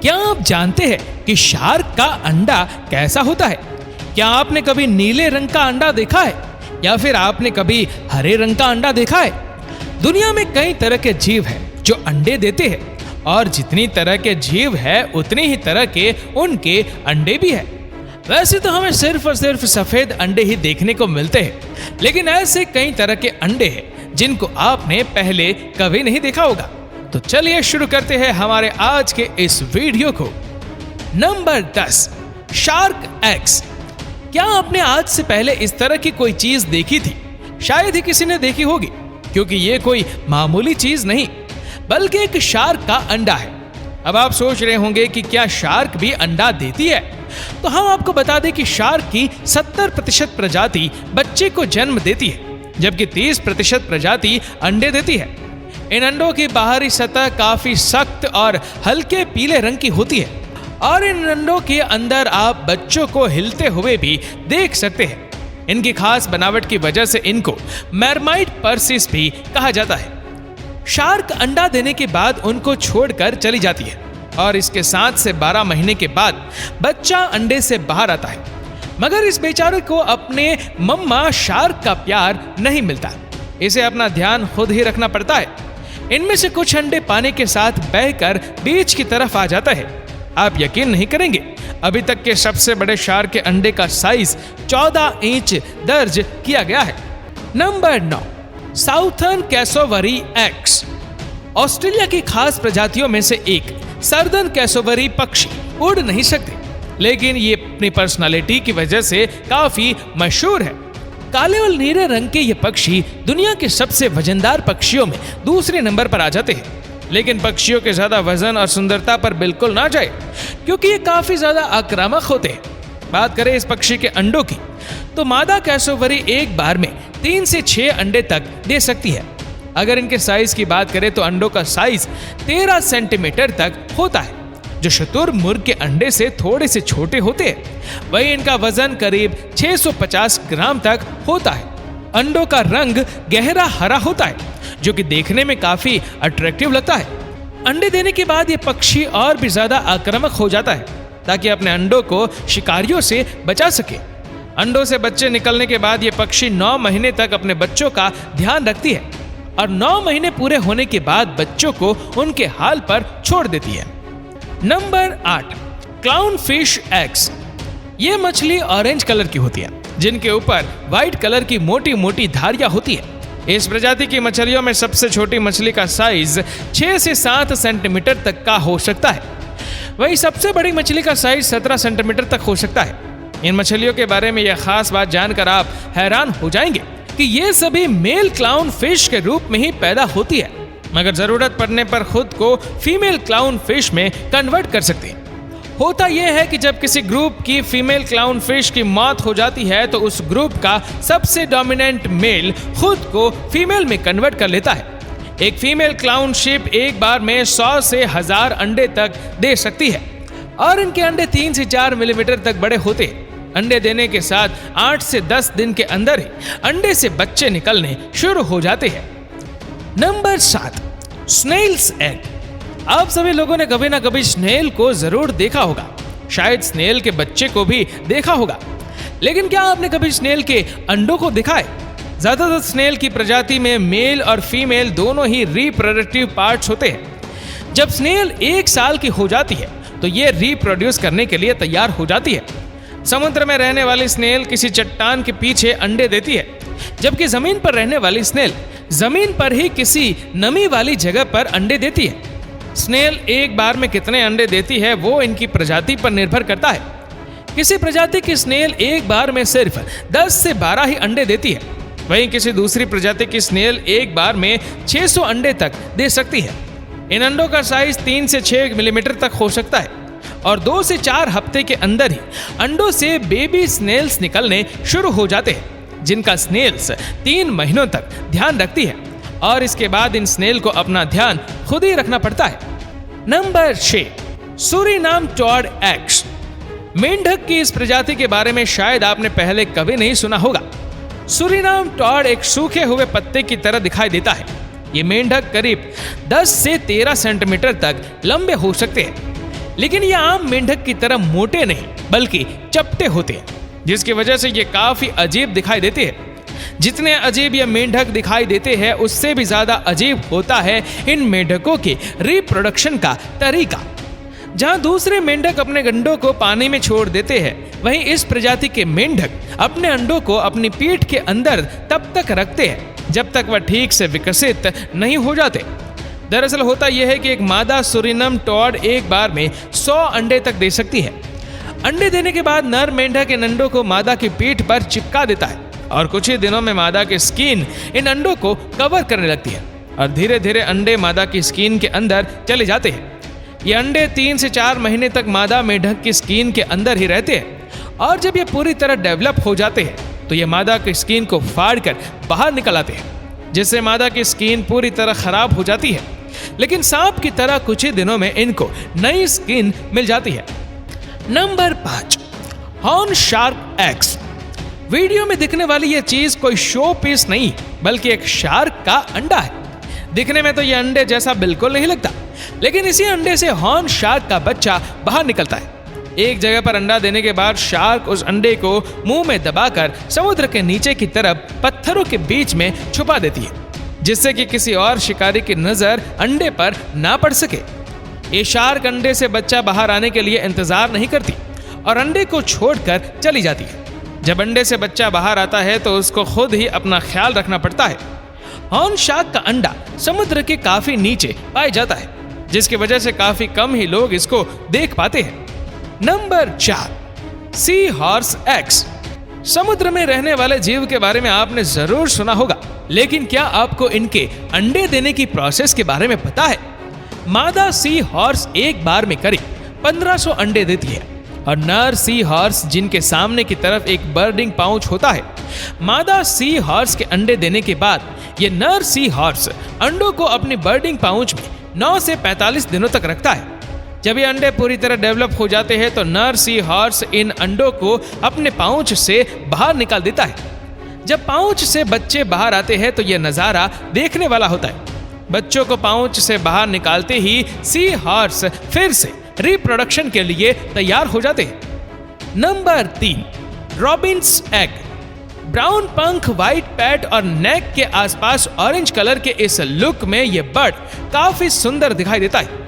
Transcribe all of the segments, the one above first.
क्या आप जानते हैं कि शार्क का अंडा कैसा होता है? क्या आपने कभी नीले रंग का अंडा देखा है या फिर आपने कभी हरे रंग का अंडा देखा है? दुनिया में कई तरह के जीव हैं जो अंडे देते हैं और जितनी तरह के जीव है उतनी ही तरह के उनके अंडे भी है। वैसे तो हमें सिर्फ और सिर्फ सफेद अंडे ही देखने को मिलते हैं, लेकिन ऐसे कई तरह के अंडे हैं जिनको आपने पहले कभी नहीं देखा होगा। तो चलिए शुरू करते हैं हमारे आज के इस वीडियो को। Number 10, shark eggs. क्या आपने आज से पहले इस तरह की कोई चीज देखी थी? शायद ही किसी ने देखी होगी, क्योंकि ये कोई मामूली चीज नहीं बल्कि एक शार्क का अंडा है। अब आप सोच रहे होंगे कि क्या शार्क भी अंडा देती है? तो हम आपको बता दें कि शार्क की 70% प्रजाति बच्चे को जन्म देती है, जबकि 30% प्रजाति अंडे देती है। इन अंडों की बाहरी सतह काफी सख्त और हल्के पीले रंग की होती है और इन अंडों के अंदर आप बच्चों को हिलते हुए भी देख सकते हैं। इनकी खास बनावट की वजह से इनको मेरमाइट पर्सिस भी कहा जाता है। शार्क अंडा देने के बाद उनको छोड़कर चली जाती है और इसके 7 से 12 महीने के बाद बच्चा अंडे से बाहर आता है, मगर इस बेचारे को अपने मम्मा शार्क का प्यार नहीं मिलता। इसे अपना ध्यान खुद ही रखना पड़ता है। इनमें से कुछ अंडे पानी के साथ बहकर बीच की तरफ आ जाता है। आप यकीन नहीं करेंगे, अभी तक के सबसे बड़े शार्क के अंडे का साइज 14 इंच दर्ज किया गया है। Number 9, southern cassowary eggs. Australia की खास प्रजातियों में से एक सर्दर्न कैसोवरी पक्षी उड़ नहीं सकते, लेकिन ये अपनी पर्सनालिटी की वजह से काफी मशहूर है। काले और नीले रंग के ये पक्षी दुनिया के सबसे वजनदार पक्षियों में दूसरे नंबर पर आ जाते हैं। लेकिन पक्षियों के ज्यादा वजन और सुंदरता पर बिल्कुल ना जाए, क्योंकि ये काफी ज्यादा आक्रामक होते हैं। बात करें इस पक्षी के अंडों की, तो मादा कैसोवरी एक बार में 3 से 6 अंडे तक दे सकती है। अगर इनके साइज की बात करें तो अंडों का साइज 13 सेंटीमीटर तक होता है, जो शुतुरमुर्ग के अंडे से थोड़े से छोटे होते हैं। वहीं इनका वजन करीब 650 ग्राम तक होता है। अंडों का रंग गहरा हरा होता है, जो कि देखने में काफी अट्रैक्टिव लगता है। अंडे देने के बाद ये पक्षी और भी ज्यादा आक्रामक हो जाता है ताकि अपने अंडों को शिकारियों से बचा सके। अंडों से बच्चे निकलने के बाद ये पक्षी 9 महीने तक अपने बच्चों का ध्यान रखती है और 9 महीने पूरे होने के बाद बच्चों को उनके हाल पर छोड़ देती है। Number 8, clown fish eggs. ये मछली ऑरेंज कलर की होती है, जिनके ऊपर व्हाइट कलर की मोटी मोटी धारियां होती है। इस प्रजाति की मछलियों में सबसे छोटी मछली का साइज 6 से 7 सेंटीमीटर तक का हो सकता है। वहीं सबसे बड़ी मछली का साइज 17 सेंटीमीटर तक हो सकता है। इन मछलियों के बारे में यह खास बात जानकर आप हैरान हो जाएंगे कि ये सभी मेल क्लाउन फिश के रूप में ही पैदा होती है, मगर जरूरत पड़ने पर खुद को फीमेल क्लाउन फिश में कन्वर्ट कर सकती है। होता यह है कि जब किसी ग्रुप की फीमेल क्लाउन फिश की मौत हो जाती है तो उस ग्रुप का सबसे डोमिनेंट मेल खुद को फीमेल में कन्वर्ट कर लेता है। एक फीमेल क्लाउन शिप एक बार में 100 से 1000 अंडे तक दे सकती है और इनके अंडे 3 से 4 मिलीमीटर तक बड़े होते हैं। अंडे देने के साथ 8 से 10 दिन के अंदर ही अंडे से बच्चे निकलने शुरू हो जाते हैं। Number 7, snails egg. आप सभी लोगों ने कभी ना कभी स्नेल को जरूर देखा होगा, शायद स्नेल के बच्चे को भी देखा होगा, लेकिन क्या आपने कभी स्नेल के अंडों को देखा है? ज्यादातर स्नेल की प्रजाति में मेल और फीमेल दोनों ही रिप्रोडक्टिव पार्ट्स होते हैं। जब स्नेल 1 साल की हो जाती है तो ये रिप्रोड्यूस करने के लिए तैयार हो जाती है। समुद्र में रहने वाली स्नेल किसी चट्टान के पीछे अंडे देती है, जबकि जमीन पर रहने वाली स्नेल जमीन पर ही किसी नमी वाली जगह पर अंडे देती है। स्नेल एक बार में कितने अंडे देती है वो इनकी प्रजाति पर निर्भर करता है। किसी प्रजाति की स्नेल एक बार में सिर्फ 10 से 12 ही अंडे देती है, वहीं किसी दूसरी प्रजाति की स्नेल एक बार में 600 अंडे तक दे सकती है। इन अंडों का साइज 3 से 6 मिलीमीटर तक हो सकता है और 2 से 4 हफ्ते के अंदर ही अंडों से बेबी स्नेल्स निकलने शुरू हो जाते हैं, जिनका स्नेल्स 3 महीनों तक ध्यान रखती है और इसके बाद इन स्नेल को अपना ध्यान खुद ही रखना पड़ता है। Number 6, Suriname toad eggs. मेंढक की इस प्रजाति के बारे में शायद आपने पहले कभी नहीं सुना होगा। सूरीनाम टॉड एक सूखे हुए पत्ते की तरह दिखाई देता है। ये मेंढक करीब 10 से 13 सेंटीमीटर तक लंबे हो सकते हैं, लेकिन ये आम मेंढक की तरह मोटे नहीं बल्कि चपटे होते हैं, जिसकी वजह से ये काफी अजीब दिखाई देते हैं। जितने अजीब ये मेंढक दिखाई देते हैं उससे भी ज्यादा अजीब होता है इन मेंढकों के रिप्रोडक्शन का तरीका। जहां दूसरे मेंढक अपने अंडों को पानी में छोड़ देते हैं, वहीं इस प्रजाति के मेंढक अपने अंडों को अपनी पीठ के अंदर तब तक रखते हैं जब तक वह ठीक से विकसित नहीं हो जाते। दरअसल होता यह है कि एक मादा सूरिनम टॉड एक बार में 100 अंडे तक दे सकती है। अंडे देने के बाद नर मेंढक इन अंडों को मादा की पीठ पर चिपका देता है और कुछ ही दिनों में मादा की स्किन इन अंडों को कवर करने लगती है और धीरे धीरे अंडे मादा की स्किन के अंदर चले जाते हैं। ये अंडे 3 से 4 महीने तक मादा मेंढक की स्किन के अंदर ही रहते हैं और जब ये पूरी तरह डेवलप हो जाते हैं तो ये मादा की स्किन को फाड़ कर बाहर निकल आते हैं, जिससे मादा की स्किन पूरी तरह खराब हो जाती है। लेकिन सांप की तरह कुछ ही दिनों में इनको नई स्किन मिल जाती है। Number 5, horn shark eggs. Video में दिखने वाली ये चीज कोई शो पीस नहीं बल्कि एक शार्क का अंडा है। दिखने में तो ये अंडे जैसा बिल्कुल नहीं लगता, लेकिन इसी अंडे से हॉर्न शार्क का बच्चा बाहर निकलता है। एक जगह पर अंडा देने के बाद शार्क उस अंडे को मुंह में दबाकर समुद्र के नीचे की तरफ पत्थरों के बीच में छुपा देती है, जिससे कि किसी और शिकारी की नजर अंडे पर ना पड़ सके। ये शार्क अंडे से बच्चा बाहर आने के लिए इंतजार नहीं करती और अंडे को छोड़कर चली जाती है। जब अंडे से बच्चा बाहर आता है तो उसको खुद ही अपना ख्याल रखना पड़ता है। हॉर्न शार्क का अंडा समुद्र के काफी नीचे पाया जाता है, जिसकी वजह से काफी कम ही लोग इसको देख पाते हैं। Number 4, sea horse eggs. समुद्र में रहने वाले जीव के बारे में आपने जरूर सुना होगा, लेकिन क्या आपको इनके अंडे देने की प्रोसेस के बारे में पता है? मादा सी हॉर्स एक बार में करीब 1500 अंडे देती है और नर सी हॉर्स जिनके सामने की तरफ एक बर्डिंग पाउच होता है। मादा सी हॉर्स के अंडे देने के बाद ये नर सी हॉर्स अंडों को अपनी बर्डिंग पाउच में 9 से 45 दिनों तक रखता है। जब ये अंडे पूरी तरह डेवलप हो जाते हैं तो नर सी हॉर्स इन अंडों को अपने पाउच से बाहर निकाल देता है। जब पाउच से बच्चे बाहर आते हैं तो यह नज़ारा देखने वाला होता है। बच्चों को पाउच से बाहर निकालते ही सी हॉर्स फिर से रिप्रोडक्शन के लिए तैयार हो जाते हैं। Number 3, Robins egg. ब्राउन पंख, व्हाइट पैट और नेक के आसपास ऑरेंज कलर के इस लुक में यह बर्ड काफी सुंदर दिखाई देता है।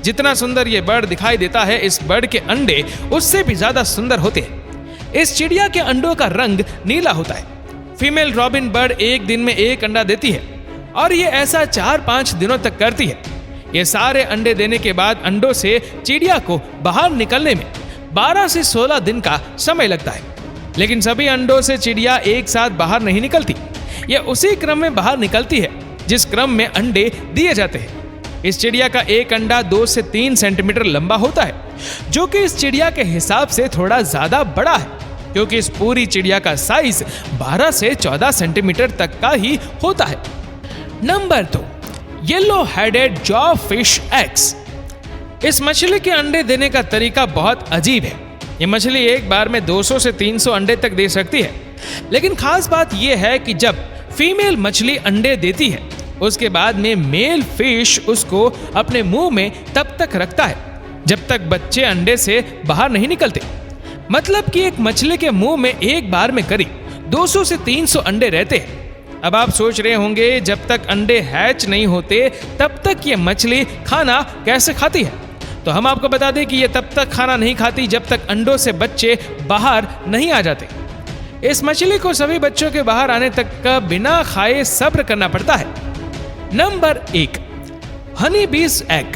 जितना सुंदर ये बर्ड दिखाई देता है, इस बर्ड के अंडे उससे भी ज्यादा सुंदर होते हैं। इस चिड़िया के अंडों का रंग नीला होता है। फीमेल रॉबिन बर्ड एक दिन में एक अंडा देती है और ये ऐसा 4-5 दिनों तक करती है। ये सारे अंडे देने के बाद अंडों से चिड़िया को बाहर निकलने में 12 से 16 दिन का समय लगता है। लेकिन सभी अंडों से चिड़िया एक साथ बाहर नहीं निकलती। यह उसी क्रम में बाहर निकलती है जिस क्रम में अंडे दिए जाते हैं। इस चिड़िया का एक अंडा 2 से 3 सेंटीमीटर लंबा होता है, जो कि इस चिड़िया के हिसाब से थोड़ा ज्यादा बड़ा है, क्योंकि इस पूरी चिड़िया का साइज 12 से 14 सेंटीमीटर तक का ही होता है। Number 2, yellow headed jaw fish eggs. इस मछली के अंडे देने का तरीका बहुत अजीब है। ये मछली एक बार में 200 से 300 अंडे तक दे सकती है, लेकिन खास बात यह है कि जब फीमेल मछली अंडे देती है उसके बाद में मेल फिश उसको अपने मुंह में तब तक रखता है जब तक बच्चे अंडे से बाहर नहीं निकलते। मतलब कि एक मछली के मुंह में एक बार में करीब 200 से 300 अंडे रहते हैं। अब आप सोच रहे होंगे जब तक अंडे हैच नहीं होते तब तक ये मछली खाना कैसे खाती है? तो हम आपको बता दें कि ये तब तक खाना नहीं खाती जब तक अंडों से बच्चे बाहर नहीं आ जाते। इस मछली को सभी बच्चों के बाहर आने तक का बिना खाए सब्र करना पड़ता है। नंबर 1, हनी बीज एग।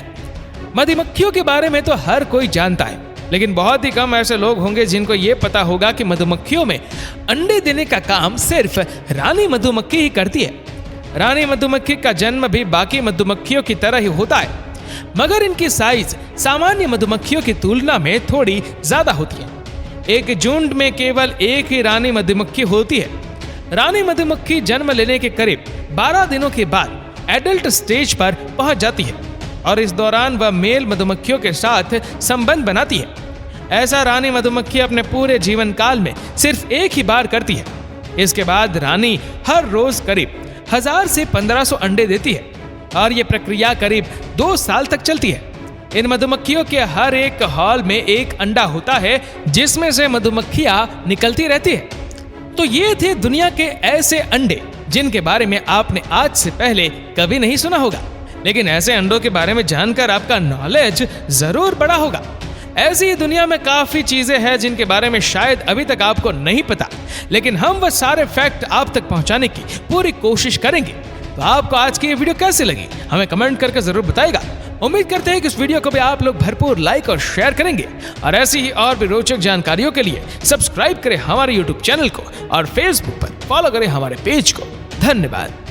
मधुमक्खियों के बारे में तो हर कोई जानता है, लेकिन बहुत ही कम ऐसे लोग होंगे जिनको ये पता होगा कि मधुमक्खियों में अंडे देने का काम सिर्फ रानी मधुमक्खी ही करती है। रानी मधुमक्खी का जन्म भी बाकी मधुमक्खियों की तरह ही होता है, मगर इनकी साइज सामान्य मधुमक्खियों की तुलना में थोड़ी ज्यादा होती है। एक झुंड में केवल एक ही रानी मधुमक्खी होती है। रानी मधुमक्खी जन्म लेने के करीब 12 दिनों के बाद एडल्ट स्टेज पर पहुंच जाती है और इस दौरान वह मेल मधुमक्खियों के साथ संबंध बनाती है। ऐसा रानी मधुमक्खी अपने पूरे जीवन काल में सिर्फ एक ही बार करती है। इसके बाद रानी हर रोज करीब 1000 से 1500 अंडे देती है और यह प्रक्रिया करीब 2 साल तक चलती है। इन मधुमक्खियों के हर एक हॉल में एक अंडा होता है जिसमें से मधुमक्खियां निकलती रहती है। तो ये थे दुनिया के ऐसे अंडे जिनके बारे में आपने आज से पहले कभी नहीं सुना होगा, लेकिन ऐसे अंडों के बारे में जानकर आपका नॉलेज जरूर बढ़ा होगा। ऐसी ही दुनिया में काफी चीजें हैं जिनके बारे में शायद अभी तक आपको नहीं पता, लेकिन हम वह सारे फैक्ट आप तक पहुंचाने की पूरी कोशिश करेंगे। तो आपको आज की ये वीडियो कैसी लगी हमें कमेंट करके जरूर बताइएगा। उम्मीद करते हैं कि इस वीडियो को भी आप लोग भरपूर लाइक और शेयर करेंगे, और ऐसी ही और भी रोचक जानकारियों के लिए सब्सक्राइब करें हमारे YouTube चैनल को और Facebook पर फॉलो करें हमारे पेज को। धन्यवाद।